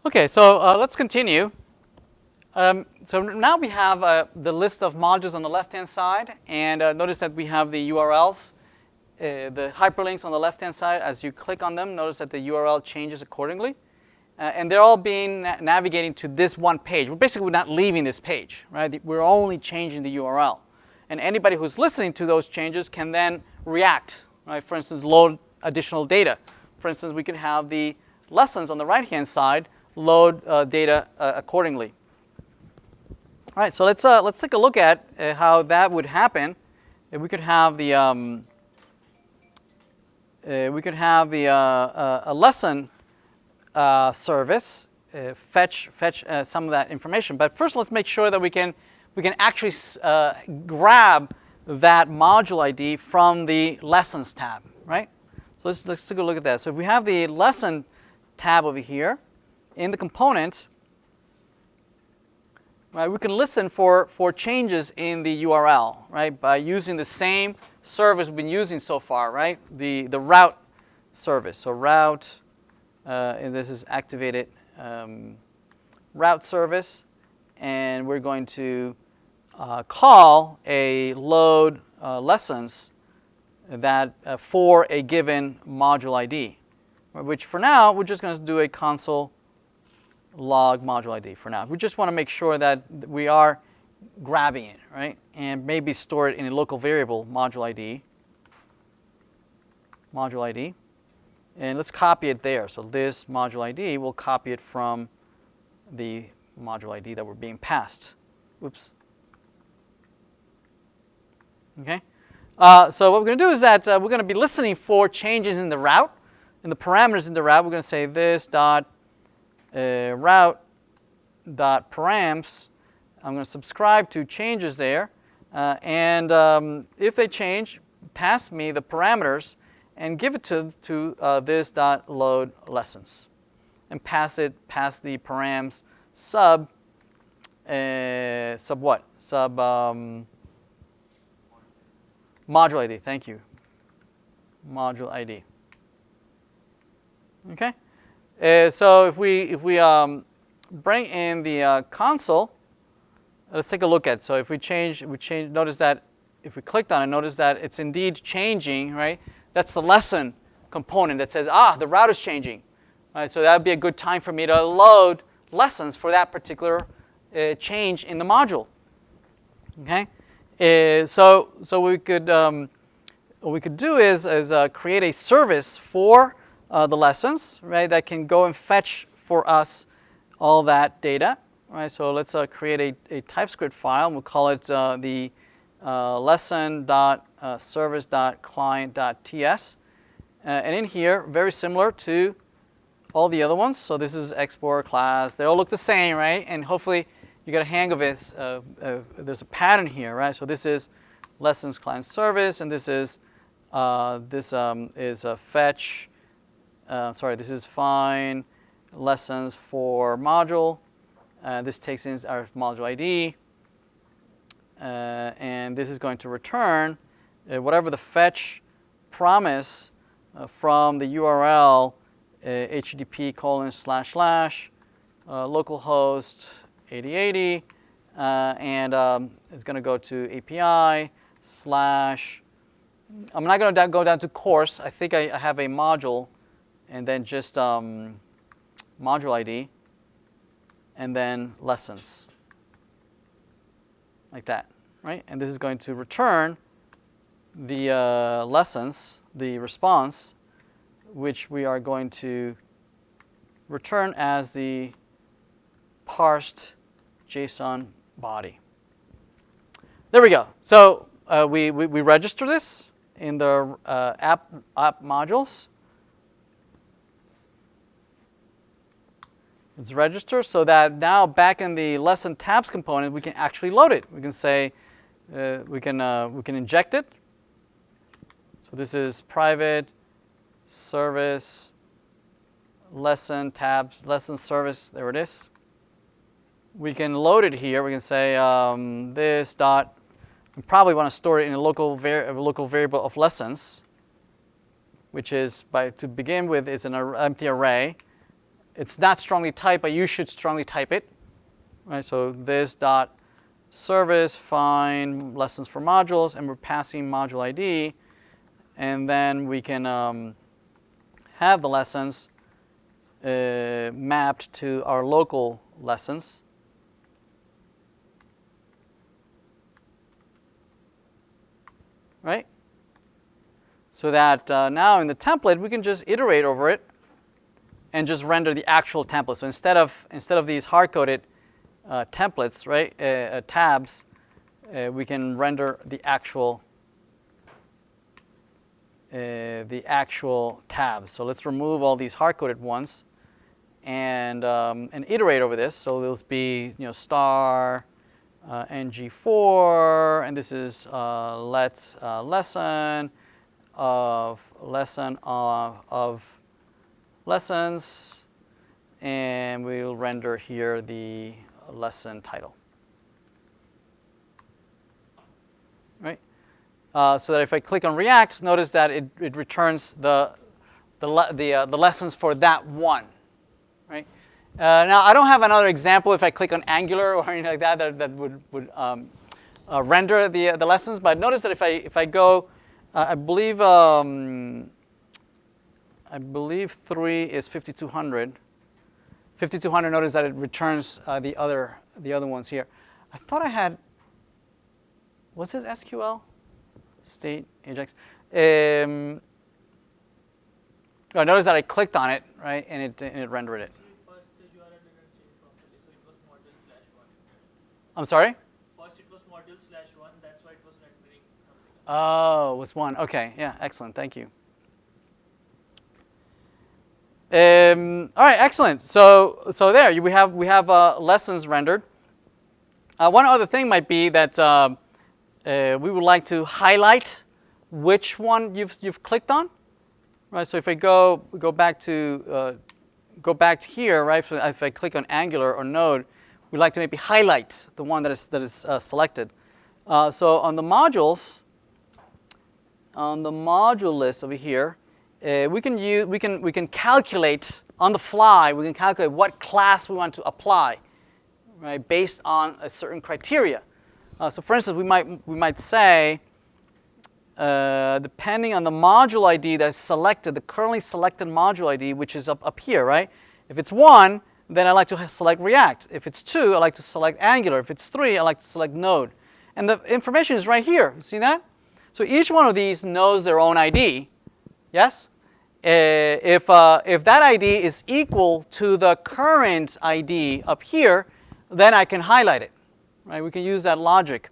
Okay, so let's continue. So now we have the list of modules on the left-hand side, and notice that we have the URLs, the hyperlinks on the left-hand side. As you click on them, notice that the URL changes accordingly, and they're all being navigating to this one page. We're basically not leaving this page, right? We're only changing the URL, and anybody who's listening to those changes can then react, right? For instance, load additional data. For instance, we could have the lessons on the right-hand side load data accordingly. All right, so let's take a look at how that would happen. We could have the a lesson service fetch some of that information. But first, let's make sure that we can actually grab that module ID from the lessons tab, right? So let's take a look at that. So if we have the lesson tab over here in the component. Right, we can listen for changes in the URL, right, by using the same service we've been using so far, right, the route service. So route, and this is activated route service, and we're going to call a load lessons that for a given module ID, which for now we're just going to do a console log module ID for now. We just want to make sure that we are grabbing it, right? And maybe store it in a local variable module ID. And let's copy it there. So this module ID, we'll copy it from the module ID that we're being passed. Oops. Okay. So what we're going to do is that we're going to be listening for changes in the route, in the parameters in the route. We're going to say this dot route.params. I'm going to subscribe to changes there, and if they change, pass me the parameters and give it to this.load lessons, and pass the params sub what? Sub module ID. Thank you. Module ID. Okay. So if we bring in the console, let's take a look at it. So if we change, notice that if we clicked on it, notice that it's indeed changing, right? That's the lesson component that says, the route is changing. Right, so that would be a good time for me to load lessons for that particular change in the module. Okay, so we could what we could do is create a service for the lessons, right, that can go and fetch for us all that data, right? So let's create a TypeScript file, and we'll call it the lesson.service.client.ts. And in here, very similar to all the other ones. So this is export class. They all look the same, right? And hopefully you get a hang of it. There's a pattern here, right? So this is lessons client service, and this is a fetch. This is find lessons for module. This takes in our module ID. And this is going to return whatever the fetch promise from the URL http:// localhost 8080, and it's going to go to API / I'm not going to go down to course. I think I have a module, and then just module ID, and then lessons, like that, right? And this is going to return the lessons, the response, which we are going to return as the parsed JSON body. There we go. So we register this in the app modules. It's registered so that now back in the lesson tabs component, we can actually load it. We can say we can inject it. So this is private service lesson tabs lesson service. There it is. We can load it here. We can say this dot. We probably want to store it in a local variable of lessons, which is to begin with is an empty array. it's not strongly typed, but you should strongly type it. Right, so this dot service find lessons for modules, and we're passing module ID, and then we can have the lessons mapped to our local lessons. Right? So that now in the template we can just iterate over it and just render the actual template. So instead of these hard-coded templates, right, tabs, we can render the actual tabs. So let's remove all these hard-coded ones and iterate over this. So there'll be star ng4, and this is lesson of lessons, and we'll render here the lesson title. Right? So that if I click on React, notice that it returns the lessons for that one. Right? Now I don't have another example. If I click on Angular or anything like that, that would render the lessons. But notice that if I go, I believe 3 is 5200. 5200. Notice that it returns the other ones here. I thought I had. Was it SQL? State Ajax. Notice that I clicked on it, right, and it rendered it. First the URL didn't change properly, so it was module/1. I'm sorry? First it was module/1, that's why it was rendering something. Oh, it was 1. Okay, yeah, excellent. Thank you. All right, excellent. So there we have lessons rendered. One other thing might be that we would like to highlight which one you've clicked on, right? So if I go back to here, right? So if I click on Angular or Node, we'd like to maybe highlight the one that is selected. So on the modules, on the module list over here, we can calculate on the fly. We can calculate what class we want to apply, right? Based on a certain criteria. So for instance, we might say, depending on the module ID that is selected, the currently selected module ID, which is up here, right? If it's 1, then I like to select React. If it's 2, I like to select Angular. If it's 3, I like to select Node. And the information is right here. You see that? So each one of these knows their own ID. Yes? If that ID is equal to the current ID up here, then I can highlight it. Right? We can use that logic.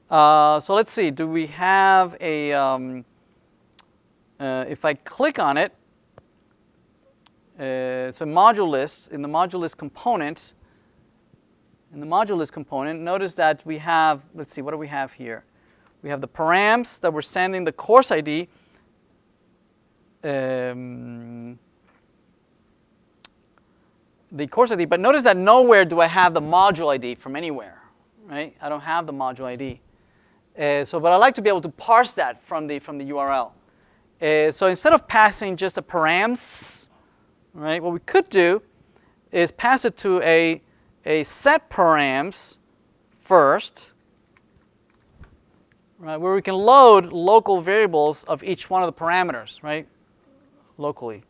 So let's see. Do we have a? If I click on it, so module list in the module list component. In the module list component, notice that we have. Let's see. What do we have here? We have the params that we're sending the course ID. The course ID, but notice that nowhere do I have the module ID from anywhere. Right? I don't have the module ID. But I like to be able to parse that from the URL. So instead of passing just the params, right, what we could do is pass it to a set params first, right, where we can load local variables of each one of the parameters, right, locally.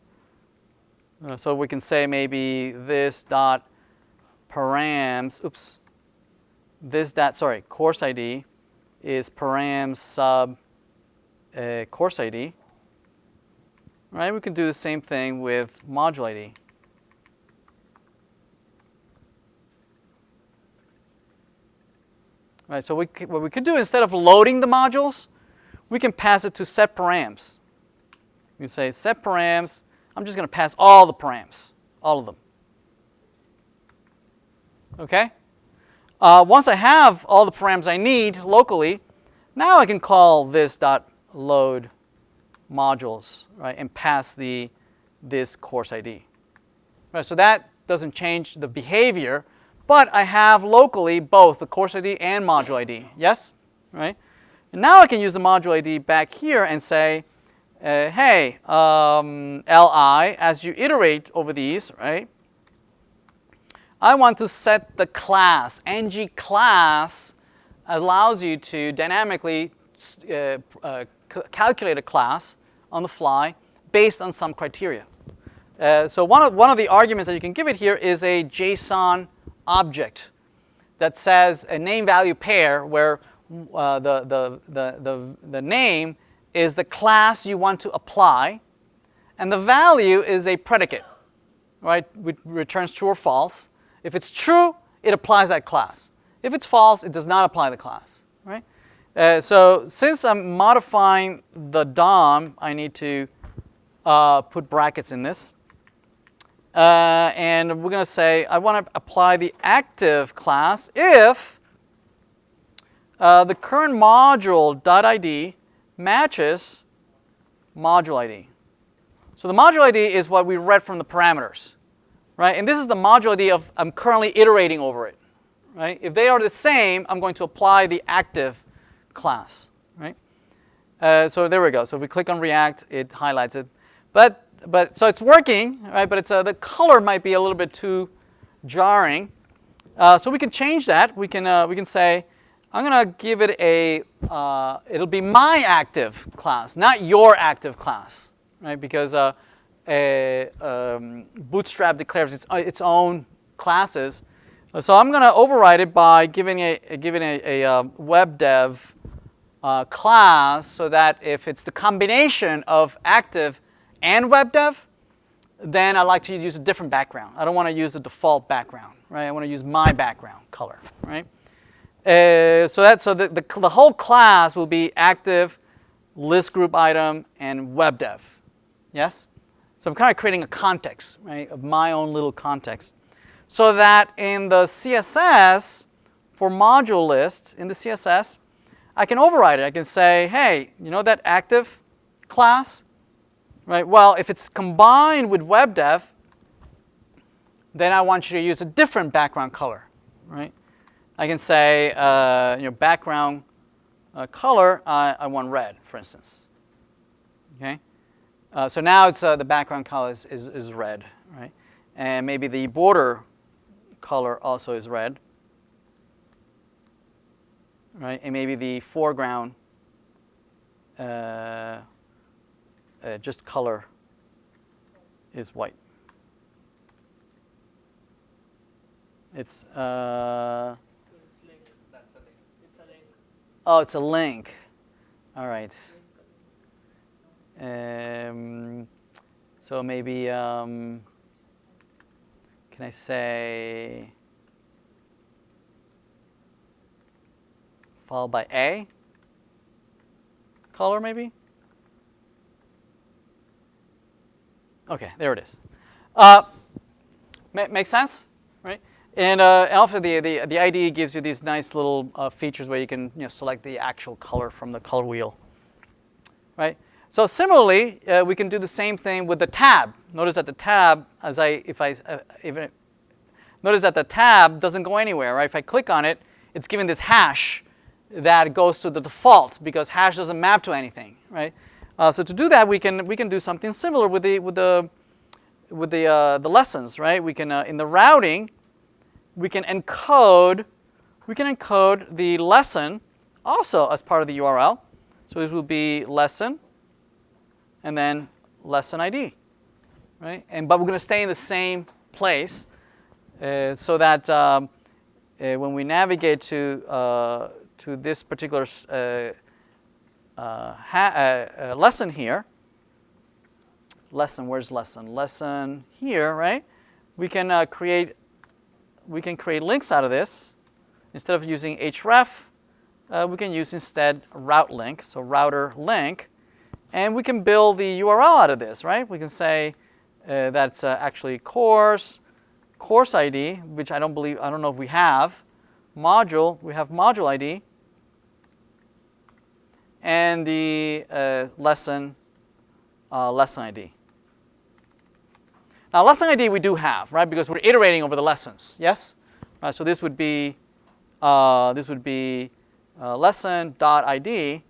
So we can say maybe this dot params. Oops. This course ID is params sub course ID. Right? We can do the same thing with module ID. Right? So what we could do, instead of loading the modules, we can pass it to set params. You can say set params. I'm just going to pass all the params, all of them. Okay? Once I have all the params I need locally, now I can call this dot load modules, right, and pass this course ID. Right, so that doesn't change the behavior, but I have locally both the course ID and module ID. Yes, right? And now I can use the module ID back here and say, hey, li, as you iterate over these, right, I want to set the class. ng class allows you to dynamically calculate a class on the fly based on some criteria. So one of the arguments that you can give it here is a JSON object that says a name-value pair where the name is the class you want to apply, and the value is a predicate, right? Which returns true or false. If it's true, it applies that class. If it's false, it does not apply the class, right? So since I'm modifying the DOM, I need to put brackets in this. And we're going to say I want to apply the active class if the current module.id matches module ID. So the module ID is what we read from the parameters, right? And this is the module ID of I'm currently iterating over it, right? If they are the same, I'm going to apply the active class, right? So there we go. So if we click on React, it highlights it. But so it's working, right? But it's the color might be a little bit too jarring. So we can change that. We can say I'm going to give it a it'll be my active class, not your active class, right? Because Bootstrap declares its own classes. So I'm going to override it by giving a webdev class, so that if it's the combination of active and webdev, then I like to use a different background. I don't want to use the default background, right? I want to use my background color, right? So the whole class will be active, list group item, and webdev. Yes? So I'm kind of creating a context, right, of my own little context, so that in the CSS for module lists in the CSS, I can override it. I can say, hey, you know that active class? Right? Well, if it's combined with webdev, then I want you to use a different background color, right? I can say, background color, I want red, for instance. Okay? So now it's the background color is red, right? And maybe the border color also is red, right? And maybe the foreground just color is white. It's That's a link. It's a link. oh, it's a link. All right. So maybe can I say followed by a color maybe? Okay, there it is. Makes sense, right? And also the IDE gives you these nice little features where you can select the actual color from the color wheel, right? So similarly, we can do the same thing with the tab. Notice that the tab, notice that the tab doesn't go anywhere, right? If I click on it, it's giving this hash that goes to the default because hash doesn't map to anything, right? So to do that, we can do something similar with the lessons, right? We can in the routing, we can encode the lesson also as part of the URL. So this will be lesson, and then lesson ID, right? But we're going to stay in the same place so that when we navigate to this particular lesson here, where's lesson? Lesson here, right? We can create links out of this. Instead of using href, we can use instead route link, so router link, and we can build the URL out of this, right? We can say that's actually course ID, which I don't know if we have. Module, we have module ID, and the lesson ID. Now, lesson ID we do have, right? Because we're iterating over the lessons. Yes. So this would be lesson.id,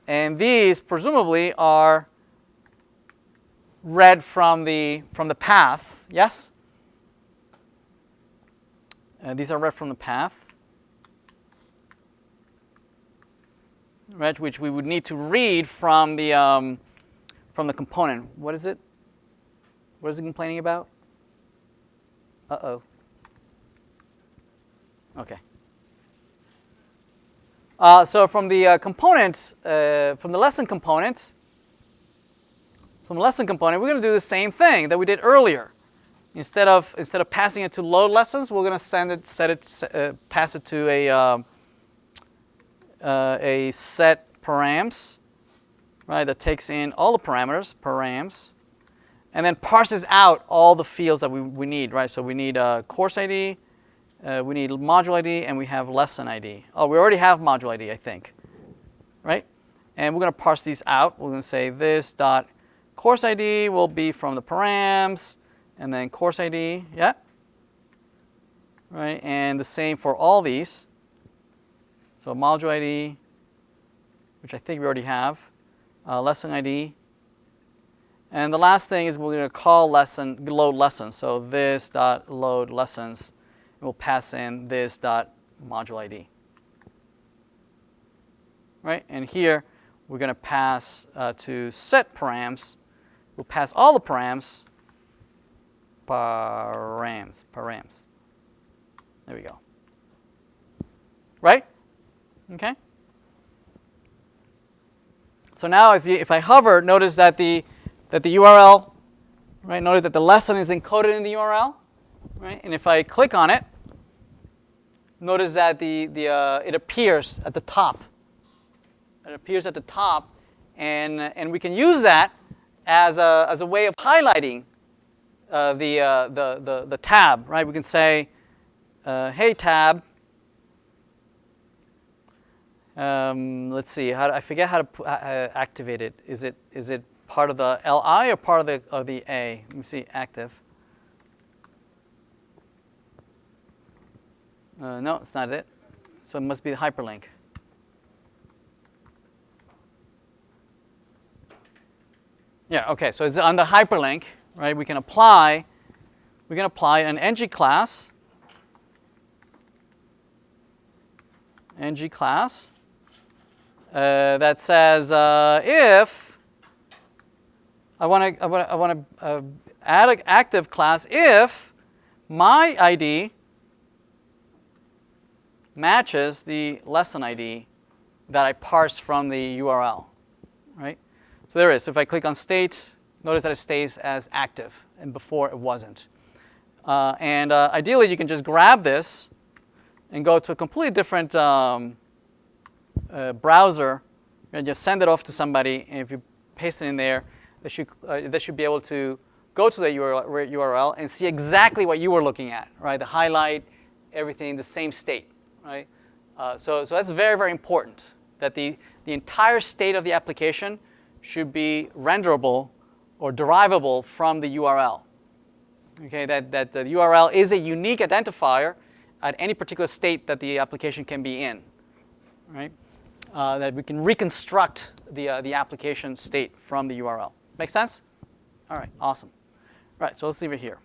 and these presumably are read from the path. Yes. These are read from the path, right? Which we would need to read from the component. What is it? What is it complaining about? Uh-oh. Okay. So from the component, from the lesson component, we're going to do the same thing that we did earlier. Instead of passing it to load lessons, we're going to pass it to a set params, right? That takes in all the parameters, params, and then parses out all the fields that we need, right? So we need course ID, we need module ID, and we have lesson ID. Oh, we already have module ID, I think, right? And we're going to parse these out. We're going to say this dot course ID will be from the params, and then course ID, yeah, right? And the same for all these. So module ID, which I think we already have, lesson ID. And the last thing is we're going to call load lessons. So this dot load lessons, and we'll pass in this dot module ID. Right? And here we're going to pass to set params. We'll pass all the params. Params. There we go. Right? Okay. So now if I hover, notice that the URL, right? Notice that the lesson is encoded in the URL, right? And if I click on it, notice that it appears at the top. It appears at the top, and we can use that as a way of highlighting the tab, right? We can say, hey tab. Let's see. I forget how to activate it. Is it part of the LI or part of the A? Let me see. Active. No, it's not it. So it must be the hyperlink. Yeah. Okay. So it's on the hyperlink, right? We can apply an ng class. ng class that says if I want to add an active class if my ID matches the lesson ID that I parsed from the URL, right? So there it is. So if I click on state, notice that it stays as active, and before it wasn't. Ideally, you can just grab this and go to a completely different browser and just send it off to somebody. And if you paste it in there, they should be able to go to the URL and see exactly what you were looking at, right? The highlight, everything, the same state, right? So that's very, very important that the entire state of the application should be renderable or derivable from the URL. Okay, that the URL is a unique identifier at any particular state that the application can be in, right? That we can reconstruct the application state from the URL. Make sense? All right, awesome. All right, so let's leave it here.